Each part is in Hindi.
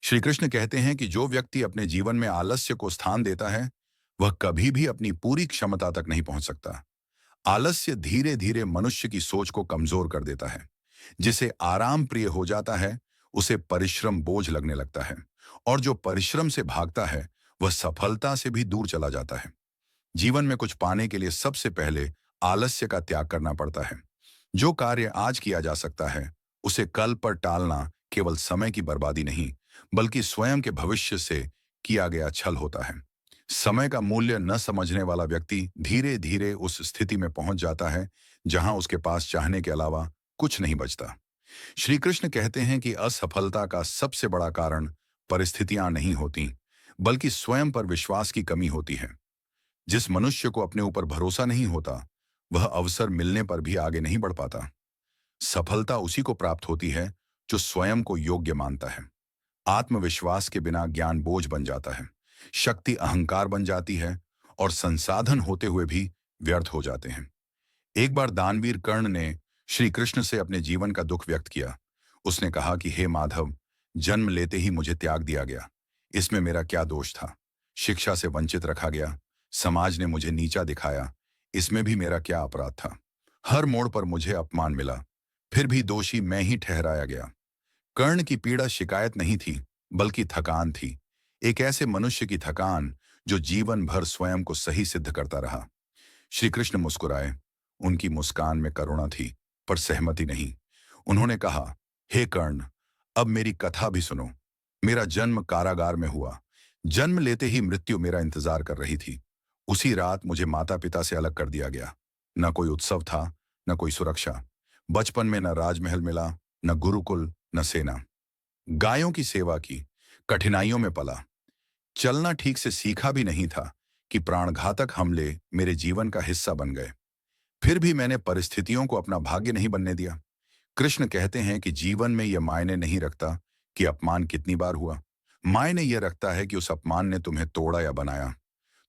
श्री कृष्ण कहते हैं कि जो व्यक्ति अपने जीवन में आलस्य को स्थान देता है, वह कभी भी अपनी पूरी क्षमता तक नहीं पहुंच सकता। आलस्य धीरे धीरे मनुष्य की सोच को कमजोर कर देता है। जिसे आराम प्रिय हो जाता है, उसे परिश्रम बोझ लगने लगता है। और जो परिश्रम से भागता है, वह सफलता से भी दूर चला जाता है। जीवन में कुछ पाने के लिए सबसे पहले आलस्य का त्याग करना पड़ता है। जो कार्य आज किया जा सकता है, उसे कल पर टालना केवल समय की बर्बादी नहीं, बल्कि स्वयं के भविष्य से किया गया छल होता है। समय का मूल्य न समझने वाला व्यक्ति धीरे धीरे उस स्थिति में पहुंच जाता है जहां उसके पास चाहने के अलावा कुछ नहीं बचता। श्री कृष्ण कहते हैं कि असफलता का सबसे बड़ा कारण परिस्थितियां नहीं होती, बल्कि स्वयं पर विश्वास की कमी होती है। जिस मनुष्य को अपने ऊपर भरोसा नहीं होता, वह अवसर मिलने पर भी आगे नहीं बढ़ पाता। सफलता उसी को प्राप्त होती है जो स्वयं को योग्य मानता है। आत्मविश्वास के बिना ज्ञान बोझ बन जाता है, शक्ति अहंकार बन जाती है, और संसाधन होते हुए भी व्यर्थ हो जाते हैं। एक बार दानवीर कर्ण ने श्री कृष्ण से अपने जीवन का दुख व्यक्त किया। उसने कहा कि हे माधव, जन्म लेते ही मुझे त्याग दिया गया। इसमें मेरा क्या दोष था? शिक्षा से वंचित रखा गया, समाज ने मुझे नीचा दिखाया। इसमें भी मेरा क्या अपराध था? हर मोड़ पर मुझे अपमान मिला, फिर भी दोषी मैं ही ठहराया गया। कर्ण की पीड़ा शिकायत नहीं थी, बल्कि थकान थी। एक ऐसे मनुष्य की थकान जो जीवन भर स्वयं को सही सिद्ध करता रहा। श्री कृष्ण मुस्कुराए। उनकी मुस्कान में करुणा थी, पर सहमति नहीं। उन्होंने कहा, हे कर्ण, अब मेरी कथा भी सुनो। मेरा जन्म कारागार में हुआ। जन्म लेते ही मृत्यु मेरा इंतजार कर रही थी। उसी रात मुझे माता पिता से अलग कर दिया गया। न कोई उत्सव था, न कोई सुरक्षा। बचपन में न राजमहल मिला, न गुरुकुल, न सेना। गायों की सेवा की, कठिनाइयों में पला। चलना ठीक से सीखा भी नहीं था कि प्राणघातक हमले मेरे जीवन का हिस्सा बन गए। फिर भी मैंने परिस्थितियों को अपना भाग्य नहीं बनने दिया। कृष्ण कहते हैं कि जीवन में यह मायने नहीं रखता कि अपमान कितनी बार हुआ। मायने यह रखता है कि उस अपमान ने तुम्हें तोड़ा या बनाया।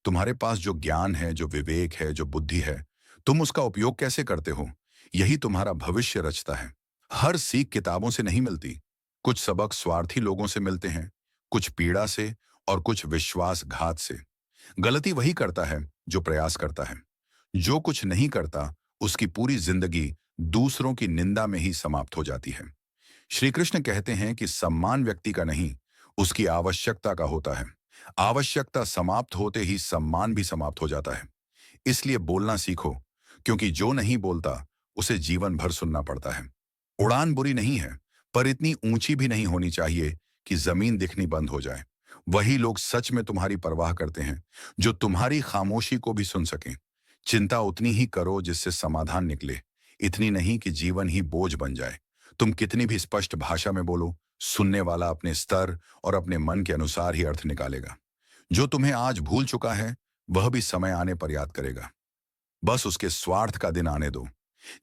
तुम्हारे पास जो ज्ञान है, जो विवेक है, जो बुद्धि है, तुम उसका उपयोग कैसे करते हो, यही तुम्हारा भविष्य रचता है। हर सीख किताबों से नहीं मिलती। कुछ सबक स्वार्थी लोगों से मिलते हैं, कुछ पीड़ा से, और कुछ विश्वासघात से। गलती वही करता है जो प्रयास करता है। जो कुछ नहीं करता, उसकी पूरी जिंदगी दूसरों की निंदा में ही समाप्त हो जाती है। श्री कृष्ण कहते हैं कि सम्मान व्यक्ति का नहीं, उसकी आवश्यकता का होता है। आवश्यकता समाप्त होते ही सम्मान भी समाप्त हो जाता है। इसलिए बोलना सीखो, क्योंकि जो नहीं बोलता उसे जीवन भर सुनना पड़ता है। उड़ान बुरी नहीं है, पर इतनी ऊंची भी नहीं होनी चाहिए कि जमीन दिखनी बंद हो जाए। वही लोग सच में तुम्हारी परवाह करते हैं, जो तुम्हारी खामोशी को भी सुन सकें। चिंता उतनी ही करो जिससे समाधान निकले, इतनी नहीं कि जीवन ही बोझ बन जाए। तुम कितनी भी स्पष्ट भाषा में बोलो, सुनने वाला अपने स्तर और अपने मन के अनुसार ही अर्थ निकालेगा। जो तुम्हें आज भूल चुका है, वह भी समय आने पर याद करेगा। बस उसके स्वार्थ का दिन आने दो।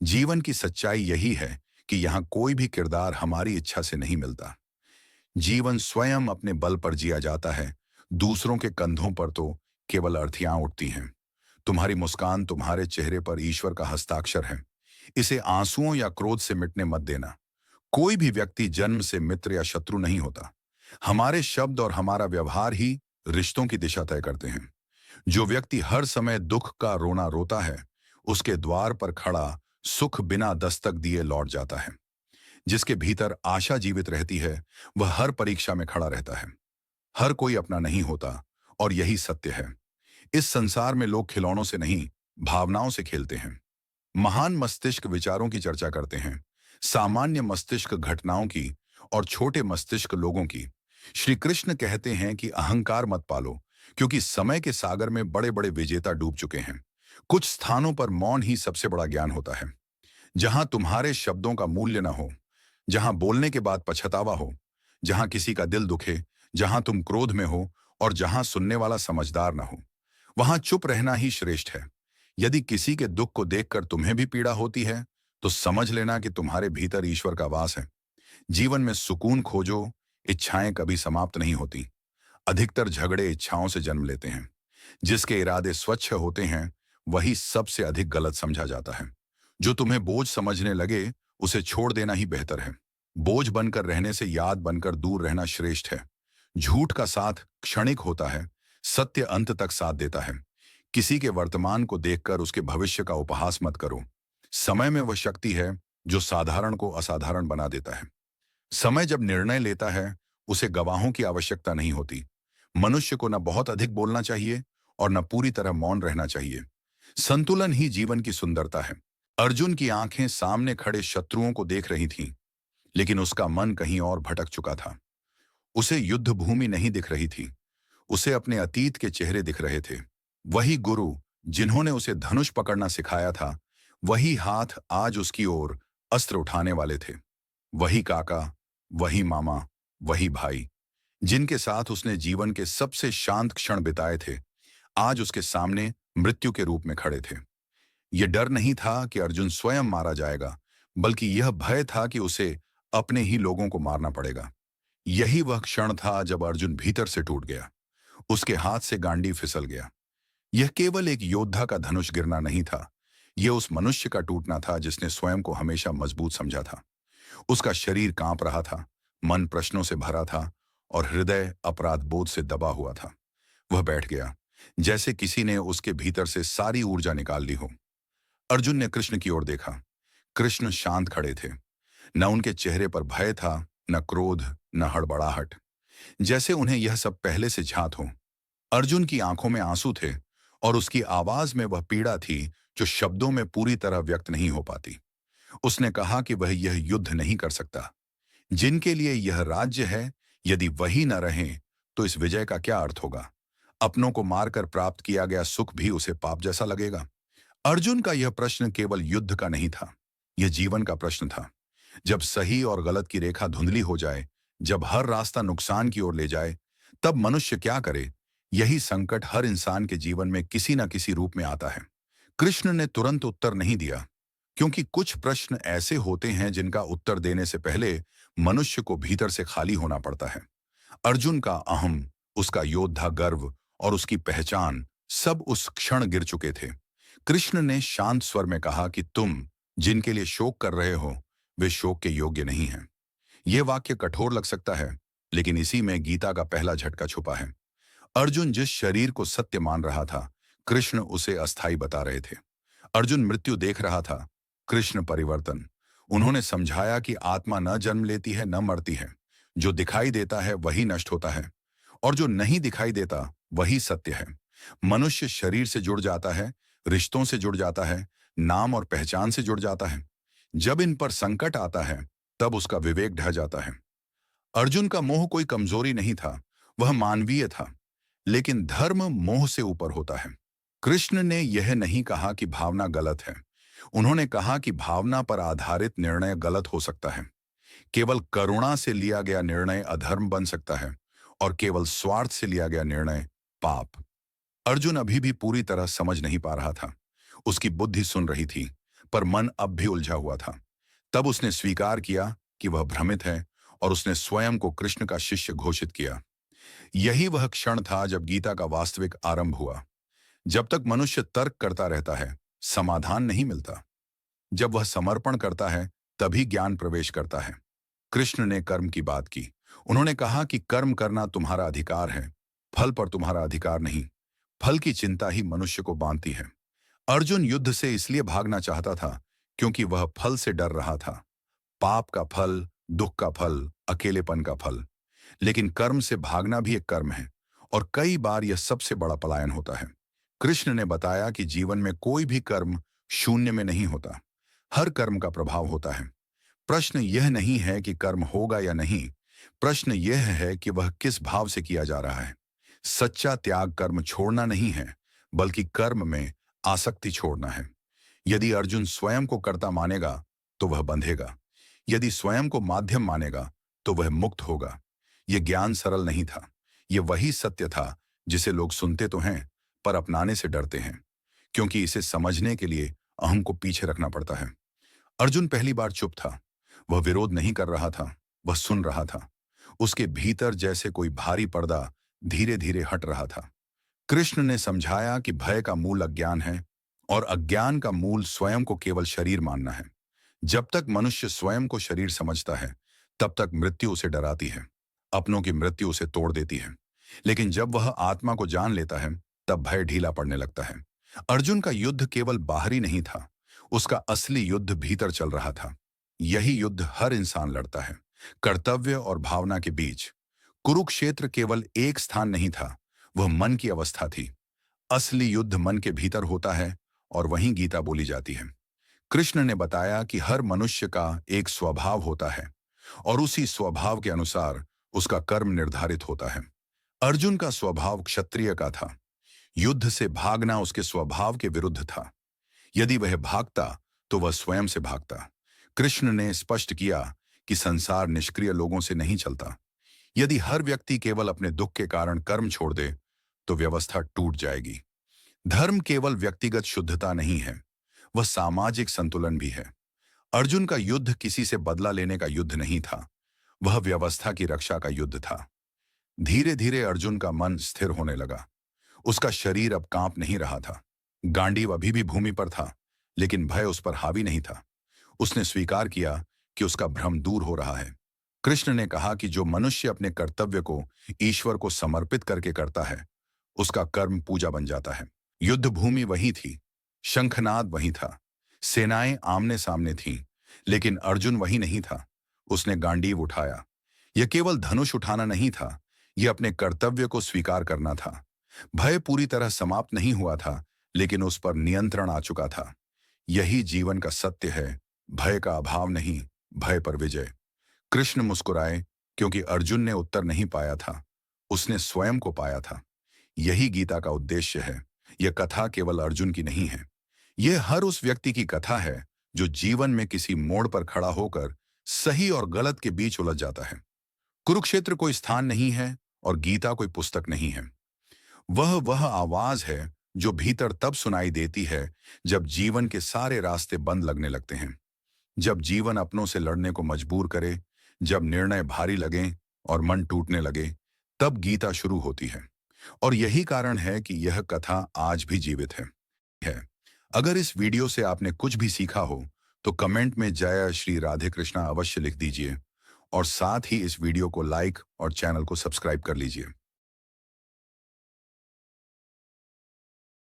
जीवन की सच्चाई यही है कि यहाँ कोई भी किरदार हमारी इच्छा से नहीं मिलता। जीवन स्वयं अपने बल पर जिया जाता है। दूसरों के कंधों पर तो केवल अर्थियां उठती हैं। तुम्हारी मुस्कान, तुम्हारे चेहरे पर ईश्वर का हस्ताक्षर है। इसे आंसुओं या क्रोध से मिटने मत देना। कोई भी व्यक्ति जन्म से मित्र या शत्रु नहीं होता। हमारे शब्द और हमारा व्यवहार ही रिश्तों की दिशा तय करते हैं। जो व्यक्ति हर समय दुख का रोना रोता है, उसके द्वार पर खड़ा सुख बिना दस्तक दिए लौट जाता है। जिसके भीतर आशा जीवित रहती है, वह हर परीक्षा में खड़ा रहता है। हर कोई अपना नहीं होता, और यही सत्य है। इस संसार में लोग खिलौनों से नहीं, भावनाओं से खेलते हैं। महान मस्तिष्क विचारों की चर्चा करते हैं, सामान्य मस्तिष्क घटनाओं की, और छोटे मस्तिष्क लोगों की। श्री कृष्ण कहते हैं कि अहंकार मत पालो, क्योंकि समय के सागर में बड़े बड़े विजेता डूब चुके हैं। कुछ स्थानों पर मौन ही सबसे बड़ा ज्ञान होता है। जहां तुम्हारे शब्दों का मूल्य न हो, जहां बोलने के बाद पछतावा हो, जहां किसी का दिल दुखे, जहां तुम क्रोध में हो, और जहां सुनने वाला समझदार न हो, वहां चुप रहना ही श्रेष्ठ है। यदि किसी के दुख को देखकर तुम्हें भी पीड़ा होती है, तो समझ लेना कि तुम्हारे भीतर ईश्वर का वास है। जीवन में सुकून खोजो, इच्छाएं कभी समाप्त नहीं होती। अधिकतर झगड़े इच्छाओं से जन्म लेते हैं। जिसके इरादे स्वच्छ होते हैं, वही सबसे अधिक गलत समझा जाता है। जो तुम्हें बोझ समझने लगे, उसे छोड़ देना ही बेहतर है। बोझ बनकर रहने से याद बनकर दूर रहना श्रेष्ठ है। झूठ का साथ क्षणिक होता है, सत्य अंत तक साथ देता है। किसी के वर्तमान को देखकर उसके भविष्य का उपहास मत करो। समय में वह शक्ति है जो साधारण को असाधारण बना देता है। समय जब निर्णय लेता है, उसे गवाहों की आवश्यकता नहीं होती। मनुष्य को न बहुत अधिक बोलना चाहिए और न पूरी तरह मौन रहना चाहिए। संतुलन ही जीवन की सुंदरता है। अर्जुन की आंखें सामने खड़े शत्रुओं को देख रही थीं, लेकिन उसका मन कहीं और भटक चुका था। उसे युद्ध भूमि नहीं दिख रही थी, उसे अपने अतीत के चेहरे दिख रहे थे। वही गुरु जिन्होंने उसे धनुष पकड़ना सिखाया था, वही हाथ आज उसकी ओर अस्त्र उठाने वाले थे। वही काका, वही मामा, वही भाई, जिनके साथ उसने जीवन के सबसे शांत क्षण बिताए थे, आज उसके सामने मृत्यु के रूप में खड़े थे। यह डर नहीं था कि अर्जुन स्वयं मारा जाएगा, बल्कि यह भय था कि उसे अपने ही लोगों को मारना पड़ेगा। यही वह क्षण था जब अर्जुन भीतर से टूट गया। उसके हाथ से गांडी फिसल गया। यह केवल एक योद्धा का धनुष गिरना नहीं था, यह उस मनुष्य का टूटना था जिसने स्वयं को हमेशा मजबूत समझा था। उसका शरीर कांप रहा था, मन प्रश्नों से भरा था और हृदय अपराध बोध से दबा हुआ था। वह बैठ गया, जैसे किसी ने उसके भीतर से सारी ऊर्जा निकाल ली हो। अर्जुन ने कृष्ण की ओर देखा। कृष्ण शांत खड़े थे। न उनके चेहरे पर भय था, न क्रोध, न हड़बड़ाहट, जैसे उन्हें यह सब पहले से ज्ञात हो। अर्जुन की आंखों में आंसू थे और उसकी आवाज में वह पीड़ा थी जो शब्दों में पूरी तरह व्यक्त नहीं हो पाती। उसने कहा कि वह यह युद्ध नहीं कर सकता। जिनके लिए यह राज्य है, यदि वही न रहें, तो इस विजय का क्या अर्थ होगा? अपनों को मारकर प्राप्त किया गया सुख भी उसे पाप जैसा लगेगा। अर्जुन का यह प्रश्न केवल युद्ध का नहीं था, यह जीवन का प्रश्न था। जब सही और गलत की रेखा धुंधली हो जाए, जब हर रास्ता नुकसान की ओर ले जाए, तब मनुष्य क्या करे? यही संकट हर इंसान के जीवन में किसी न किसी रूप में आता है। कृष्ण ने तुरंत उत्तर नहीं दिया, क्योंकि कुछ प्रश्न ऐसे होते हैं जिनका उत्तर देने से पहले मनुष्य को भीतर से खाली होना पड़ता है। अर्जुन का अहम, उसका योद्धा गर्व और उसकी पहचान सब उस क्षण गिर चुके थे। कृष्ण ने शांत स्वर में कहा कि तुम जिनके लिए शोक कर रहे हो, वे शोक के योग्य नहीं हैं। यह वाक्य कठोर लग सकता है, लेकिन इसी में गीता का पहला झटका छुपा है। अर्जुन जिस शरीर को सत्य मान रहा था, कृष्ण उसे अस्थाई बता रहे थे। अर्जुन मृत्यु देख रहा था, कृष्ण परिवर्तन। उन्होंने समझाया कि आत्मा न जन्म लेती है, न मरती है। जो दिखाई देता है वही नष्ट होता है, और जो नहीं दिखाई देता वही सत्य है। मनुष्य शरीर से जुड़ जाता है, रिश्तों से जुड़ जाता है, नाम और पहचान से जुड़ जाता है। जब इन पर संकट आता है, तब उसका विवेक ढह जाता है। अर्जुन का मोह कोई कमजोरी नहीं था, वह मानवीय था। लेकिन धर्म मोह से ऊपर होता है। कृष्ण ने यह नहीं कहा कि भावना गलत है। उन्होंने कहा कि भावना पर आधारित निर्णय गलत हो सकता है। केवल करुणा से लिया गया निर्णय अधर्म बन सकता है, और केवल स्वार्थ से लिया गया निर्णय पाप। अर्जुन अभी भी पूरी तरह समझ नहीं पा रहा था। उसकी बुद्धि सुन रही थी, पर मन अब भी उलझा हुआ था। तब उसने स्वीकार किया कि वह भ्रमित है, और उसने स्वयं को कृष्ण का शिष्य घोषित किया। यही वह क्षण था जब गीता का वास्तविक आरंभ हुआ। जब तक मनुष्य तर्क करता रहता है, समाधान नहीं मिलता। जब वह समर्पण करता है, तभी ज्ञान प्रवेश करता है। कृष्ण ने कर्म की बात की। उन्होंने कहा कि कर्म करना तुम्हारा अधिकार है, फल पर तुम्हारा अधिकार नहीं। फल की चिंता ही मनुष्य को बांधती है। अर्जुन युद्ध से इसलिए भागना चाहता था, क्योंकि वह फल से डर रहा था। पाप का फल, दुख का फल, अकेलेपन का फल। लेकिन कर्म से भागना भी एक कर्म है, और कई बार यह सबसे बड़ा पलायन होता है। कृष्ण ने बताया कि जीवन में कोई भी कर्म शून्य में नहीं होता। हर कर्म का प्रभाव होता है। प्रश्न यह नहीं है कि कर्म होगा या नहीं, प्रश्न यह है कि वह किस भाव से किया जा रहा है। सच्चा त्याग कर्म छोड़ना नहीं है, बल्कि कर्म में आसक्ति छोड़ना है। यदि अर्जुन स्वयं को कर्ता मानेगा, तो वह बंधेगा। यदि स्वयं को माध्यम मानेगा, तो वह मुक्त होगा। यह ज्ञान सरल नहीं था। यह वही सत्य था जिसे लोग सुनते तो हैं, पर अपनाने से डरते हैं, क्योंकि इसे समझने के लिए अहम को पीछे रखना पड़ता है। अर्जुन पहली बार चुप था। वह विरोध नहीं कर रहा था, वह सुन रहा था। उसके भीतर जैसे कोई भारी पर्दा धीरे धीरे हट रहा था। कृष्ण ने समझाया कि भय का मूल अज्ञान है, और अज्ञान का मूल स्वयं को केवल शरीर मानना है। जब तक मनुष्य स्वयं को शरीर समझता है, तब तक मृत्यु उसे डराती है। अपनों की मृत्यु उसे तोड़ देती है, लेकिन जब वह आत्मा को जान लेता है तब भय ढीला पड़ने लगता है। अर्जुन का युद्ध केवल बाहरी नहीं था, उसका असली युद्ध भीतर चल रहा था। यही युद्ध हर इंसान लड़ता है, कर्तव्य और भावना के बीच। कुरुक्षेत्र केवल एक स्थान नहीं था, वह मन की अवस्था थी। असली युद्ध मन के भीतर होता है और वहीं गीता बोली जाती है। कृष्ण ने बताया कि हर मनुष्य का एक स्वभाव होता है और उसी स्वभाव के अनुसार उसका कर्म निर्धारित होता है। अर्जुन का स्वभाव क्षत्रिय का था। युद्ध से भागना उसके स्वभाव के विरुद्ध था। यदि वह भागता तो वह स्वयं से भागता। कृष्ण ने स्पष्ट किया कि संसार निष्क्रिय लोगों से नहीं चलता। यदि हर व्यक्ति केवल अपने दुख के कारण कर्म छोड़ दे तो व्यवस्था टूट जाएगी। धर्म केवल व्यक्तिगत शुद्धता नहीं है, वह सामाजिक संतुलन भी है। अर्जुन का युद्ध किसी से बदला लेने का युद्ध नहीं था, वह व्यवस्था की रक्षा का युद्ध था। धीरे धीरे अर्जुन का मन स्थिर होने लगा। उसका शरीर अब कांप नहीं रहा था। गांडीव अभी भी भूमि पर था, लेकिन भय उस पर हावी नहीं था। उसने स्वीकार किया कि उसका भ्रम दूर हो रहा है। कृष्ण ने कहा कि जो मनुष्य अपने कर्तव्य को ईश्वर को समर्पित करके करता है, उसका कर्म पूजा बन जाता है। युद्ध भूमि वही थी, शंखनाद वही था, सेनाएं आमने सामने थीं, लेकिन अर्जुन वही नहीं था। उसने गांडीव उठाया। यह केवल धनुष उठाना नहीं था, यह अपने कर्तव्य को स्वीकार करना था। भय पूरी तरह समाप्त नहीं हुआ था, लेकिन उस पर नियंत्रण आ चुका था। यही जीवन का सत्य है, भय का अभाव नहीं, भय पर विजय। कृष्ण मुस्कुराए क्योंकि अर्जुन ने उत्तर नहीं पाया था, उसने स्वयं को पाया था। यही गीता का उद्देश्य है। यह कथा केवल अर्जुन की नहीं है, यह हर उस व्यक्ति की कथा है जो जीवन में किसी मोड़ पर खड़ा होकर सही और गलत के बीच उलझ जाता है। कुरुक्षेत्र कोई स्थान नहीं है और गीता कोई पुस्तक नहीं है। वह आवाज है जो भीतर तब सुनाई देती है जब जीवन के सारे रास्ते बंद लगने लगते हैं, जब जीवन अपनों से लड़ने को मजबूर करे, जब निर्णय भारी लगें और मन टूटने लगे, तब गीता शुरू होती है। और यही कारण है कि यह कथा आज भी जीवित है। अगर इस वीडियो से आपने कुछ भी सीखा हो तो कमेंट में जय श्री राधे कृष्णा अवश्य लिख दीजिए और साथ ही इस वीडियो को लाइक और चैनल को सब्सक्राइब कर लीजिए।